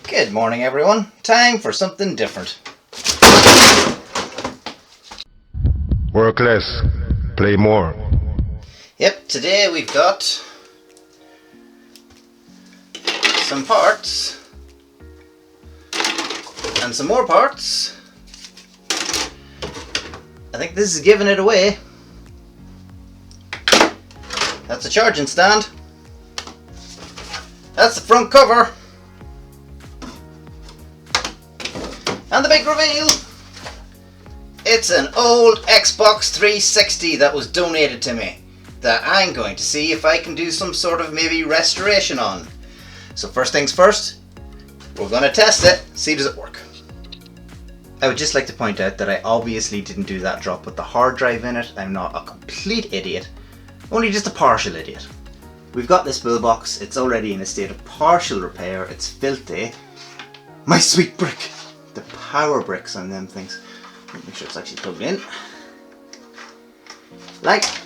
Good morning, everyone. Time for something different. Work less, play more. Yep, today we've got some parts and some more parts. I think this is giving it away. That's a charging stand. That's the front cover. And the big reveal. It's an old Xbox 360 that was donated to me that I'm going to see if I can do some sort of maybe restoration on. So first things first, we're going to test it, see does it work. I would just like to point out that I obviously didn't do that drop with the hard drive in it. I'm not a complete idiot, only just a partial idiot. We've got this build box, it's already in a state of partial repair, it's filthy. My sweet brick! The power bricks on them things. Make sure it's actually plugged in. Light.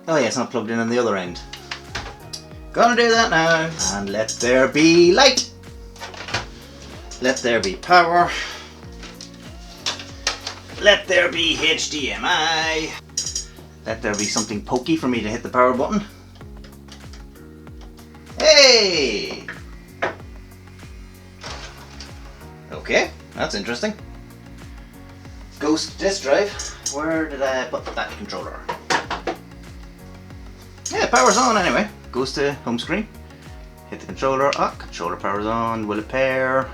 Oh yeah, it's not plugged in on the other end. Gonna do that now. And let there be light. Let there be power. Let there be HDMI. Let there be something pokey for me to hit the power button. Hey! Okay, that's interesting. Ghost disk drive. Where did I put that controller? Yeah, power's on anyway. Goes to home screen. Hit the controller. Ah, controller power's on. Will it pair?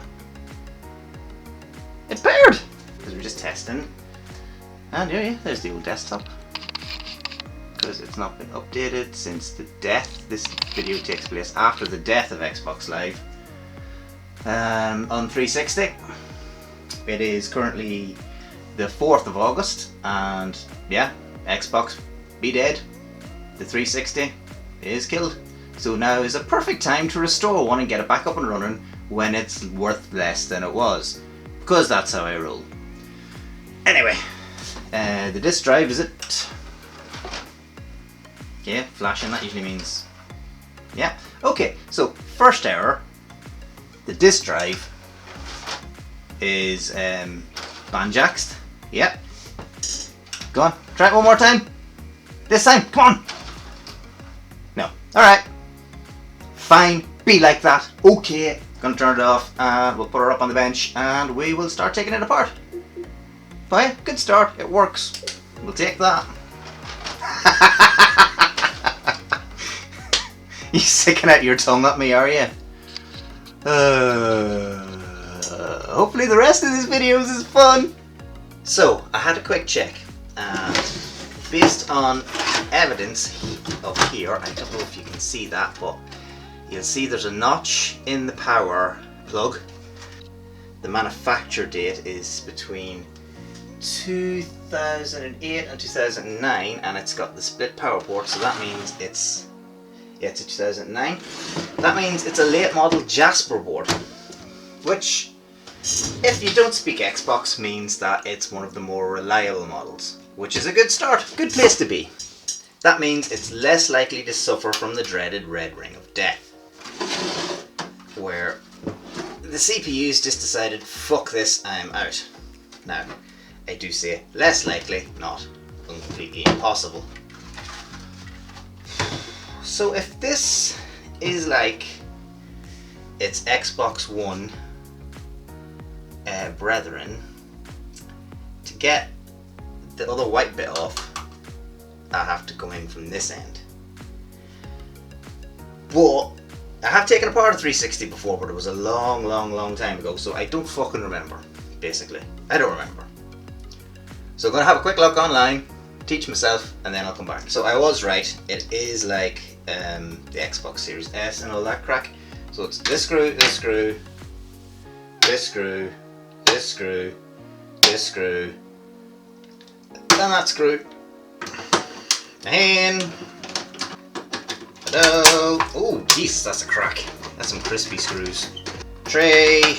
It paired! Because we're just testing. And yeah, there's the old desktop. Because it's not been updated since the death. This video takes place after the death of Xbox Live. On 360. It is currently the 4th of August, and yeah, Xbox be dead. The 360 is killed. So now is a perfect time to restore one and get it back up and running when it's worth less than it was. Because that's how I roll. Anyway, the disk drive, is it? Yeah, flashing, that usually means... Yeah, okay, so first error. The disk drive is banjaxed. Yep. Go on, try it one more time. This time, come on. No, alright. Fine, be like that. Okay, gonna turn it off and we'll put her up on the bench and we will start taking it apart. Fine, good start, it works. We'll take that. You sticking out your tongue at me, are you? Hopefully the rest of this video is fun. So, I had a quick check, and based on evidence up here, I don't know if you can see that, but you'll see there's a notch in the power plug. The manufacture date is between 2008 and 2009, and it's got the split power port, so that means it's a 2009. That means it's a late model Jasper board, which, if you don't speak Xbox, means that it's one of the more reliable models, which is a good start, good place to be. That means it's less likely to suffer from the dreaded red ring of death, where the CPU's just decided, fuck this, I'm out. Now, I do say less likely, not completely impossible. So if this is like its Xbox One brethren, to get the other white bit off, I have to go in from this end. But I have taken apart a 360 before, but it was a long time ago, so I don't fucking remember, basically. I don't remember. So I'm going to have a quick look online, teach myself, and then I'll come back. So I was right, it is like the Xbox Series S and all that crack. So it's this screw, this screw, this screw, this screw, this screw, and that screw. And hello. Oh jeez, that's a crack. That's some crispy screws. Tray.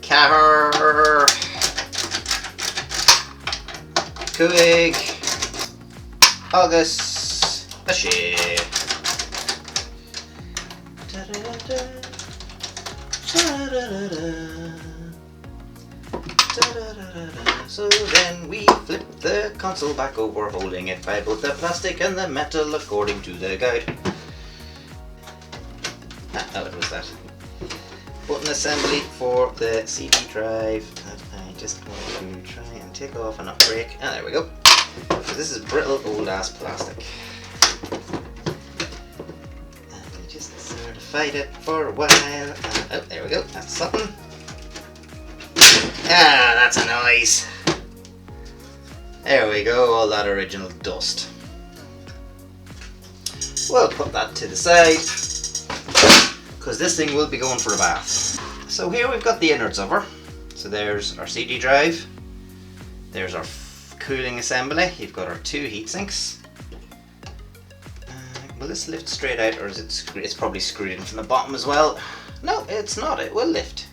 Cover. Kuig. August. A share. So then we flip the console back over, holding it by both the plastic and the metal according to the guide. Oh, it was that. Button assembly for the CD drive that I just want to try and take off and not break. Ah, there we go. So this is brittle old ass plastic. And we just sort of fight it for a while. Oh, there we go. That's something. Ah, that's a noise. There we go, all that original dust. We'll put that to the side, because this thing will be going for a bath. So here we've got the innards of her. So there's our CD drive, there's our cooling assembly, you've got our two heat sinks. Will this lift straight out, or is it it's probably screwed in from the bottom as well? No, it's not, it will lift.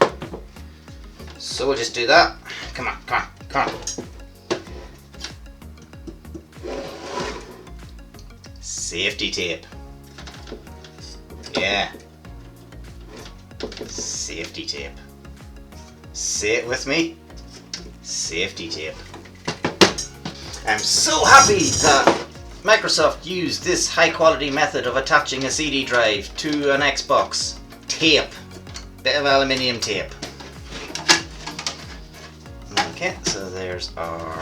So we'll just do that. Come on, come on, come on. Safety tape. Yeah. Safety tape. Say it with me. Safety tape. I'm so happy that Microsoft used this high quality method of attaching a CD drive to an Xbox. Tape. Bit of aluminium tape. Okay, so there's our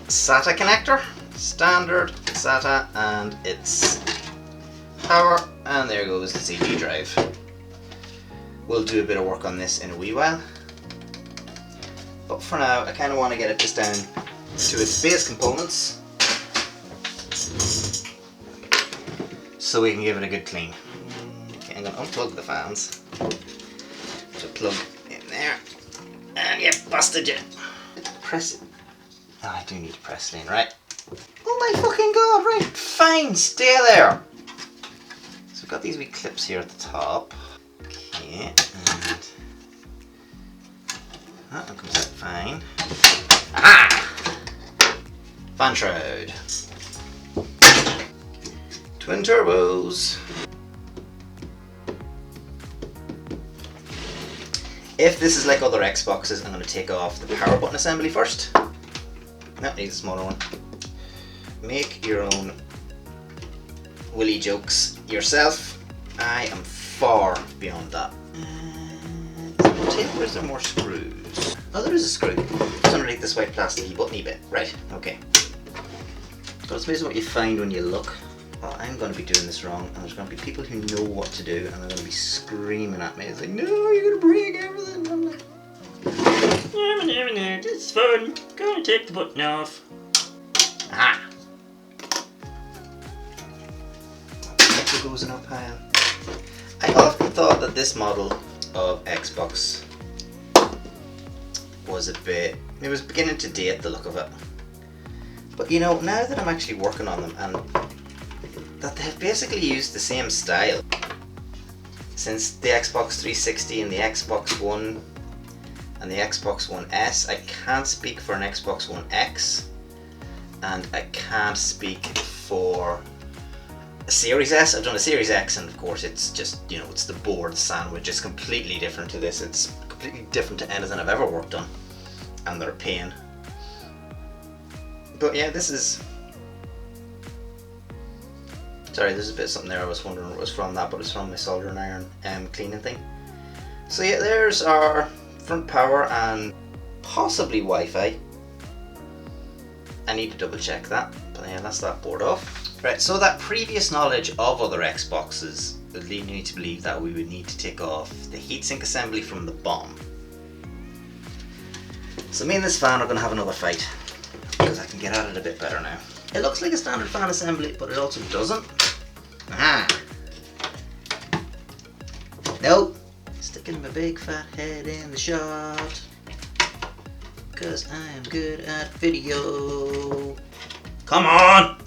SATA connector, standard SATA, and its power, and there goes the CD drive. We'll do a bit of work on this in a wee while, but for now I kind of want to get it just down to its base components so we can give it a good clean. Okay, I'm going to unplug the fans, so plug in there. And you busted it. Press it. Oh, I do need to press it in, right? Oh my fucking god, right, fine, stay there. So we've got these wee clips here at the top. Okay, and that one comes out fine. Aha! Fan shroud. Twin turbos. If this is like other Xboxes, I'm going to take off the power button assembly first. No, needs a smaller one. Make your own willy jokes yourself. I am far beyond that. Is there more tape or is there more screws? Oh, there is a screw. It's underneath this white plasticky buttony bit. Right, okay. So it's amazing what you find when you look. Oh, I'm going to be doing this wrong, and there's going to be people who know what to do, and they're going to be screaming at me. It's like, no, you're going to break everything. And I'm like, no, it's fun. Go and take the button off. ah. That goes in our pile. I often thought that this model of Xbox was a bit, it was beginning to date the look of it. But you know, now that I'm actually working on them, and that they've basically used the same style since the Xbox 360 and the Xbox One and the Xbox One S. I can't speak for an Xbox One X, and I can't speak for a Series S. I've done a Series X, and of course it's just, you know, it's the board sandwich. It's completely different to this. It's completely different to anything I've ever worked on, and they're a pain. But yeah, this is... Sorry, there's a bit of something there. I was wondering what it was from that, but it's from my soldering iron cleaning thing. So yeah, there's our front power and possibly Wi-Fi. I need to double check that, but yeah, that's that board off. Right, so that previous knowledge of other Xboxes would lead me to believe that we would need to take off the heatsink assembly from the bottom. So me and this fan are going to have another fight, because I can get at it a bit better now. It looks like a standard fan assembly, but it also doesn't. Aha! Nope. Sticking my big fat head in the shot, because I am good at video. Come on!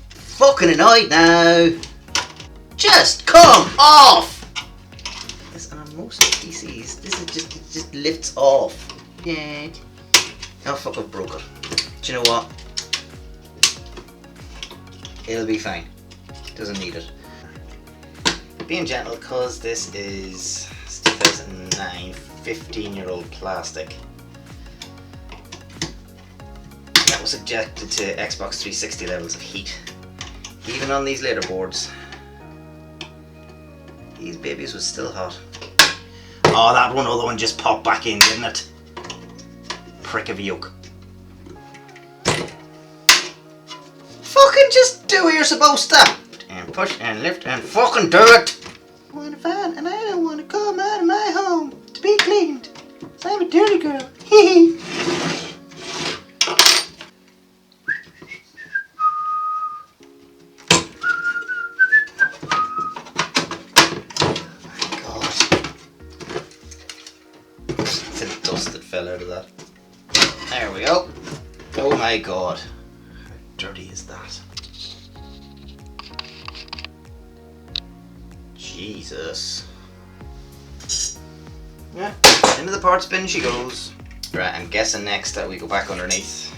Fucking annoyed now! Just come off! Yes, and on most PCs, this is just, it just lifts off. Yeah. Oh fuck, I've broke it. Do you know what? It'll be fine. Doesn't need it. being gentle because this is 2009 15-year-old plastic. That was subjected to Xbox 360 levels of heat. Even on these later boards, these babies was still hot. Oh, that one other one just popped back in, didn't it? Prick of a yoke. Fucking just do what you're supposed to. And push and lift and fucking do it. I want a fan and I don't want to come out of my home to be cleaned. So I'm a dirty girl. Hee fell out of that. There we go. Oh my god. How dirty is that? Jesus. Yeah, into the parts bin she goes. Right, I'm guessing next that we go back underneath.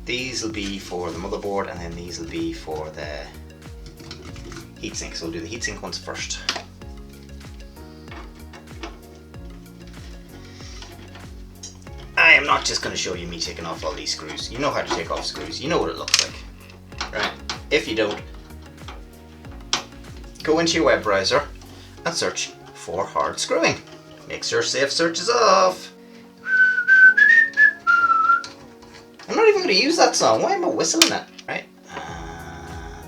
These will be for the motherboard and then these will be for the heatsink. So we'll do the heatsink ones first. I am not just going to show you me taking off all these screws. You know how to take off screws. You know what it looks like. Right? If you don't, go into your web browser and search for hard screwing. Make sure safe search is off. I'm not even going to use that song. Why am I whistling it? Right?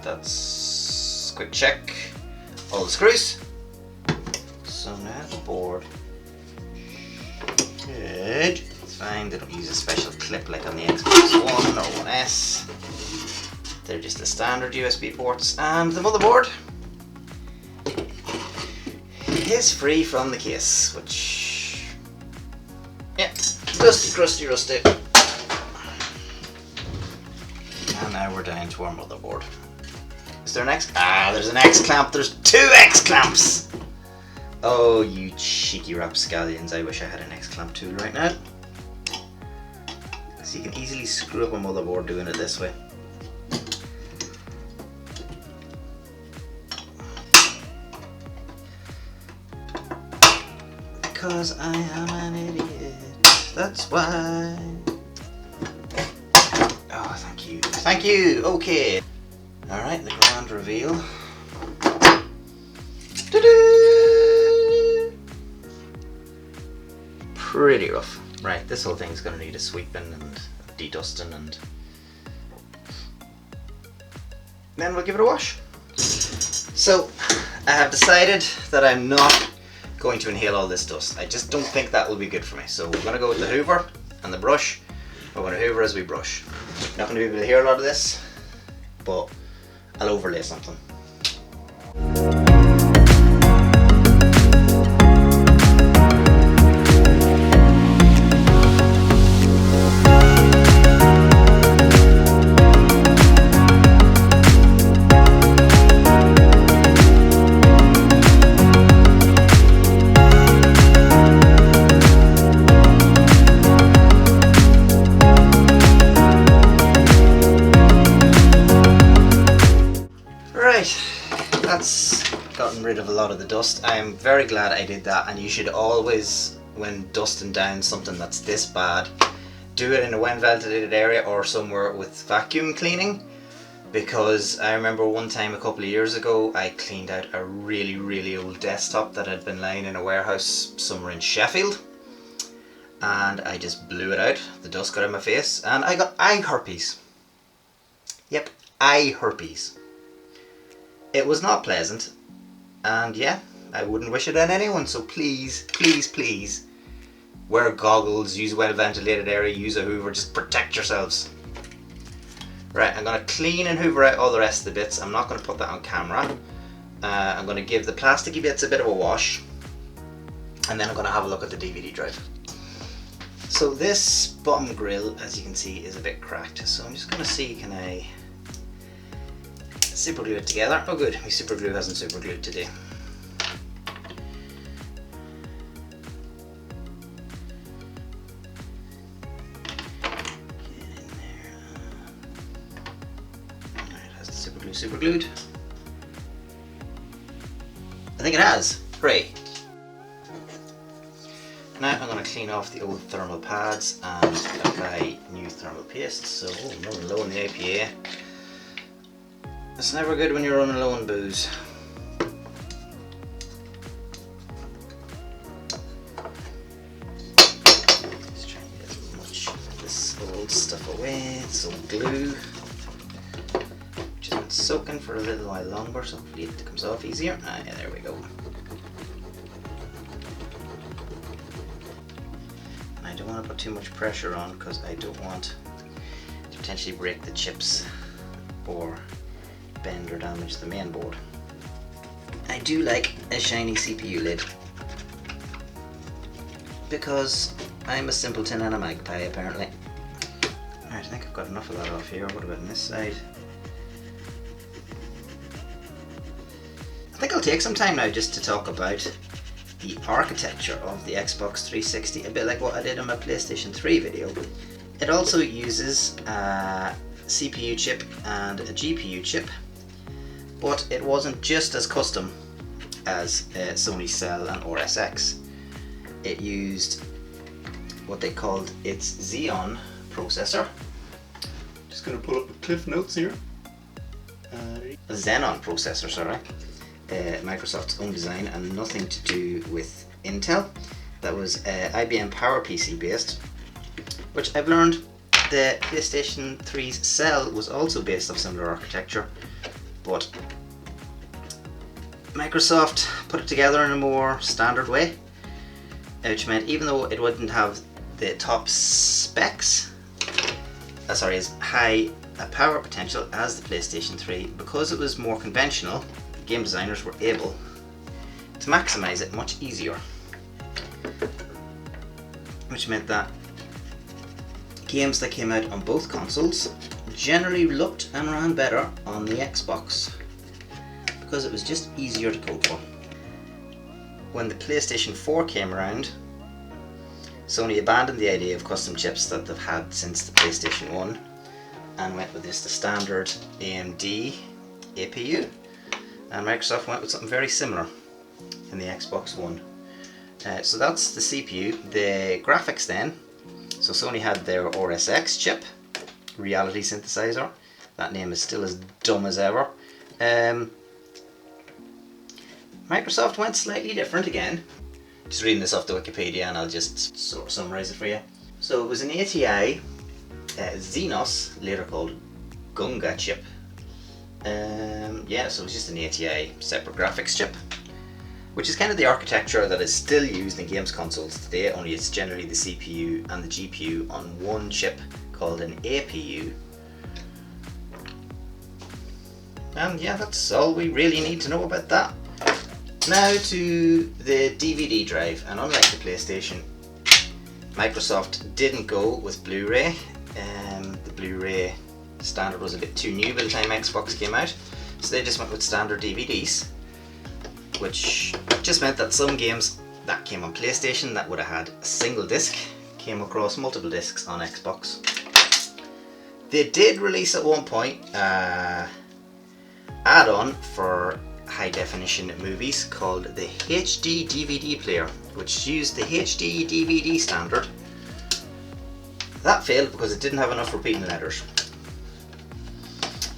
That's quick check. All the screws. So now the board. Good. Fine, they don't use a special clip like on the Xbox One or One S. They're just the standard USB ports, and the motherboard is free from the case, which, yeah, dusty, crusty, rusty. And now we're down to our motherboard. Is there an X? Ah, there's an X clamp. There's two X clamps. Oh, you cheeky rapscallions! I wish I had an X clamp tool right now. So you can easily screw up a motherboard doing it this way. Because I am an idiot, that's why. Oh, thank you. Thank you! Okay. Alright, the grand reveal. Ta-da! Pretty rough. Right, this whole thing's going to need a sweeping and de-dusting, and then we'll give it a wash. So, I have decided that I'm not going to inhale all this dust. I just don't think that will be good for me. So we're going to go with the hoover and the brush. We're going to hoover as we brush. Not going to be able to hear a lot of this, but I'll overlay something. That's gotten rid of a lot of the dust. I am very glad I did that, and you should always, when dusting down something that's this bad, do it in a well-ventilated area or somewhere with vacuum cleaning, because I remember one time a couple of years ago I cleaned out a really old desktop that had been lying in a warehouse somewhere in Sheffield, and I just blew it out. The dust got in my face and I got eye herpes. Yep, eye herpes. It was not pleasant, and yeah, I wouldn't wish it on anyone, so please, please, please, wear goggles, use a well-ventilated area, use a hoover, just protect yourselves. Right, I'm going to clean and hoover out all the rest of the bits. I'm not going to put that on camera. I'm going to give the plasticky bits a bit of a wash, and then I'm going to have a look at the DVD drive. So this bottom grill, as you can see, is a bit cracked, so I'm just going to see, can I super glue it together? Oh good, my super glue hasn't super glued today. Get in there. Alright, it has the super glued. I think it has. Hooray. Now I'm going to clean off the old thermal pads and apply new thermal paste. So, I'm running low on the IPA. It's never good when you're running low on booze. Just try and get as much of this old stuff away. It's old glue. Just been soaking for a little while longer, so hopefully it comes off easier. Ah, yeah, there we go. I don't want to put too much pressure on because I don't want to potentially break the chips or bend or damage the main board. I do like a shiny CPU lid because I'm a simpleton and a magpie apparently. Alright, I think I've got enough of that off here. What about on this side? I think I'll take some time now just to talk about the architecture of the Xbox 360, a bit like what I did in my PlayStation 3 video. It also uses a CPU chip and a GPU chip, but it wasn't just as custom as Sony's Cell and RSX. It used what they called its Xeon processor. Just going to pull up the Cliff Notes here. A Xenon processor, sorry. Microsoft's own design and nothing to do with Intel. That was IBM PowerPC based, which I've learned the PlayStation 3's Cell was also based off similar architecture, but Microsoft put it together in a more standard way, which meant even though it wouldn't have the top specs, as high a power potential as the PlayStation 3, because it was more conventional, game designers were able to maximize it much easier, which meant that games that came out on both consoles generally looked and ran better on the Xbox because it was just easier to code for. When the PlayStation 4 came around, Sony abandoned the idea of custom chips that they've had since the PlayStation 1 and went with just the standard AMD APU. And Microsoft went with something very similar in the Xbox One. So that's the CPU. The graphics then, so Sony had their RSX chip, reality synthesizer. That name is still as dumb as ever. Microsoft went slightly different again. Just reading this off the Wikipedia and I'll just sort of summarize it for you. So it was an ATI Xenos, later called Gunga chip. So it's just an ATI separate graphics chip, which is kind of the architecture that is still used in games consoles today, only it's generally the CPU and the GPU on one chip called an APU. And yeah, that's all we really need to know about that. Now to the DVD drive, and unlike the PlayStation, Microsoft didn't go with Blu-ray. The Blu-ray standard was a bit too new by the time Xbox came out, so they just went with standard DVDs, which just meant that some games that came on PlayStation that would have had a single disc came across multiple discs on Xbox. They did release at one point add-on for high definition movies called the HD DVD player, which used the HD DVD standard. That failed because it didn't have enough repeating letters.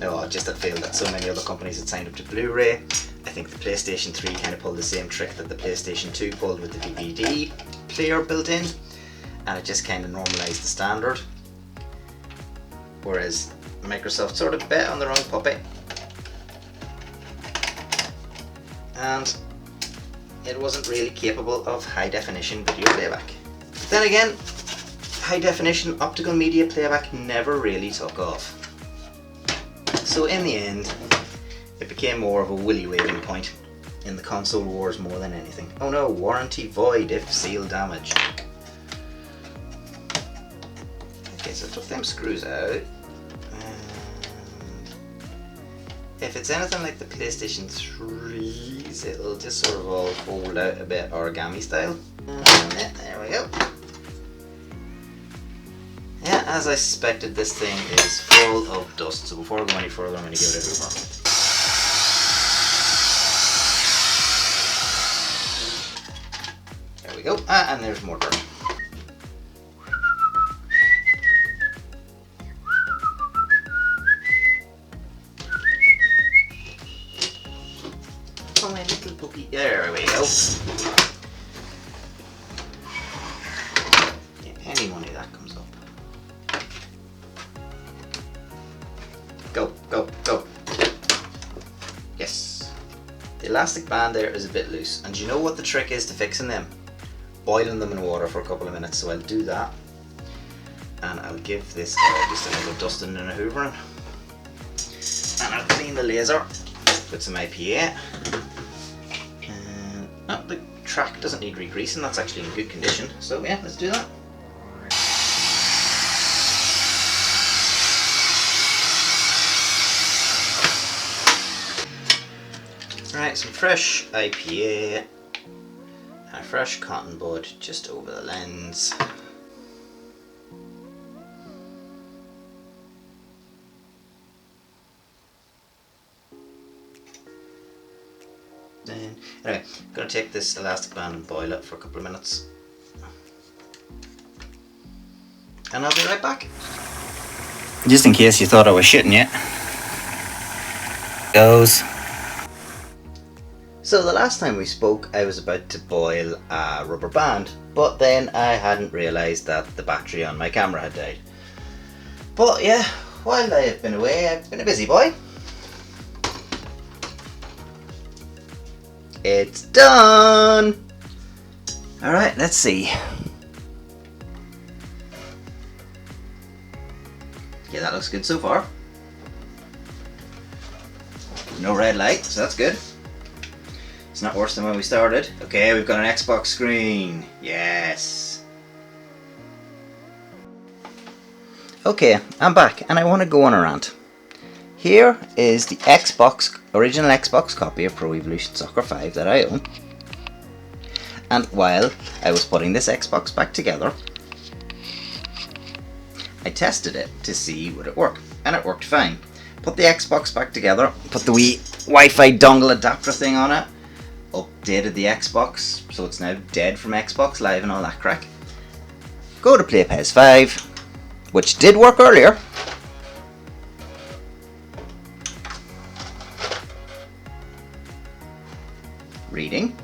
No, just that failed that so many other companies had signed up to Blu-ray. I think the PlayStation 3 kind of pulled the same trick that the PlayStation 2 pulled with the DVD player built in, and it just kind of normalized the standard. Whereas Microsoft sort of bet on their own puppy, and it wasn't really capable of high definition video playback. Then again, high definition optical media playback never really took off. So in the end, it became more of a willy waving point in the console wars more than anything. Oh no, warranty void if seal damaged. Okay, so I took them screws out. If it's anything like the PlayStation 3's, it'll just sort of all fold out a bit origami style. There we go. Yeah, as I suspected, this thing is full of dust, so before I go any further, I'm going to give it a hoover. we go. Ah, and there's more dirt. Oh, my little puppy. There we go. Yeah, any money that comes up. Go, go, go. Yes. The elastic band there is a bit loose. And do you know what the trick is to fixing them? Boiling them in water for a couple of minutes. So I'll do that. And I'll give this just a little dusting and a hoovering. And I'll clean the laser with some IPA. And oh, the track doesn't need re-greasing, that's actually in good condition. So yeah, let's do that. Right, some fresh IPA and a fresh cotton bud just over the lens. Then, anyway, I'm going to take this elastic band and boil it for a couple of minutes. And I'll be right back. Just in case you thought I was shitting you. Goes. So the last time we spoke, I was about to boil a rubber band, but then I hadn't realised that the battery on my camera had died. But yeah, while I have been away, I've been a busy boy. It's done! Alright, let's see. Yeah, that looks good so far. No red light, so that's good. It's not worse than when we started. Okay, we've got an Xbox screen. Yes. Okay, I'm back and I want to go on a rant. Here is the original Xbox copy of Pro Evolution Soccer 5 that I own. And while I was putting this Xbox back together, I tested it to see would it work, and it worked fine. Put the Xbox back together, put the wee Wi-Fi dongle adapter thing on it, updated the Xbox so it's now dead from Xbox Live and all that crack. Go to play PS5, which did work earlier. Reading.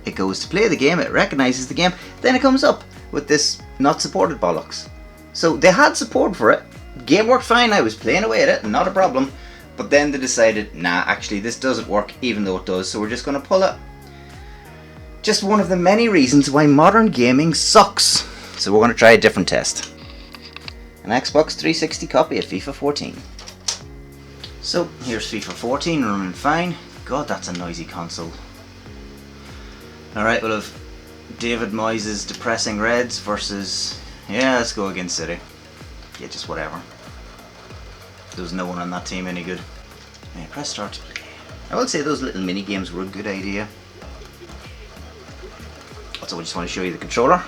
It goes to play the game, it recognises the game, then it comes up with this not supported bollocks. So they had support for it, game worked fine, I was playing away at it, not a problem, but then they decided, nah, actually this doesn't work even though it does, so we're just going to pull it. Just one of the many reasons why modern gaming sucks. So we're going to try a different test. An Xbox 360 copy of FIFA 14. So here's FIFA 14 running fine. God, that's a noisy console. Alright, we'll have David Moyes' depressing Reds versus, yeah, let's go against City. Yeah, just whatever. There's no one on that team any good. Yeah, press start to play. I will say those little mini games were a good idea. Also, I just want to show you the controller.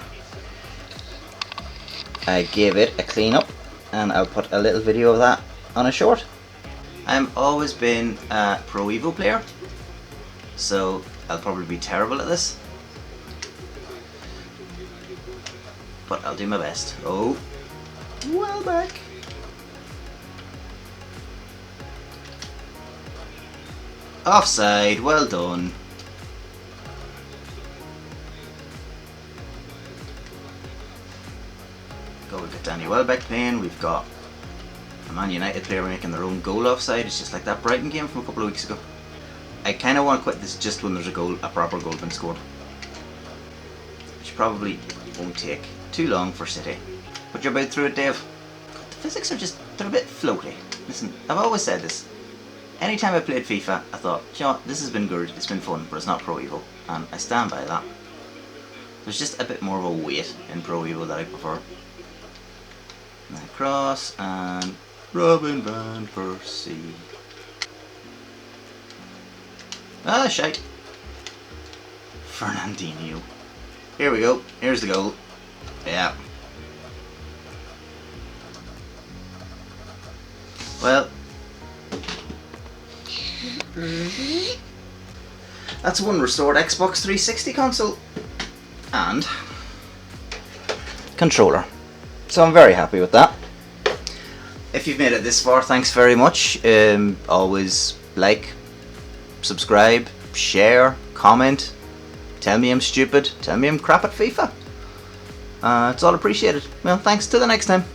I gave it a clean up and I'll put a little video of that on a short. I've always been a Pro Evo player, so I'll probably be terrible at this, but I'll do my best. Oh, well back. Offside, well done. Go, we've got Danny Welbeck playing, we've got a Man United player making their own goal offside. It's just like that Brighton game from a couple of weeks ago. I kind of want to quit this just when there's a proper goal been scored. Which probably won't take too long for City. But you're about through it, Dave. God, the physics are they're a bit floaty. Listen, I've always said this. Anytime I played FIFA, I thought, you know what, this has been good, it's been fun, but it's not Pro Evo. And I stand by that. There's just a bit more of a weight in Pro Evo that I prefer. And then across, and Robin van Persie. Ah, shite. Fernandinho. Here we go. Here's the goal. Yeah. Well. That's one restored Xbox 360 console. And controller. So I'm very happy with that. If you've made it this far, thanks very much. Always like, subscribe, share, comment, tell me I'm stupid, tell me I'm crap at FIFA. It's all appreciated. Well, thanks, till the next time.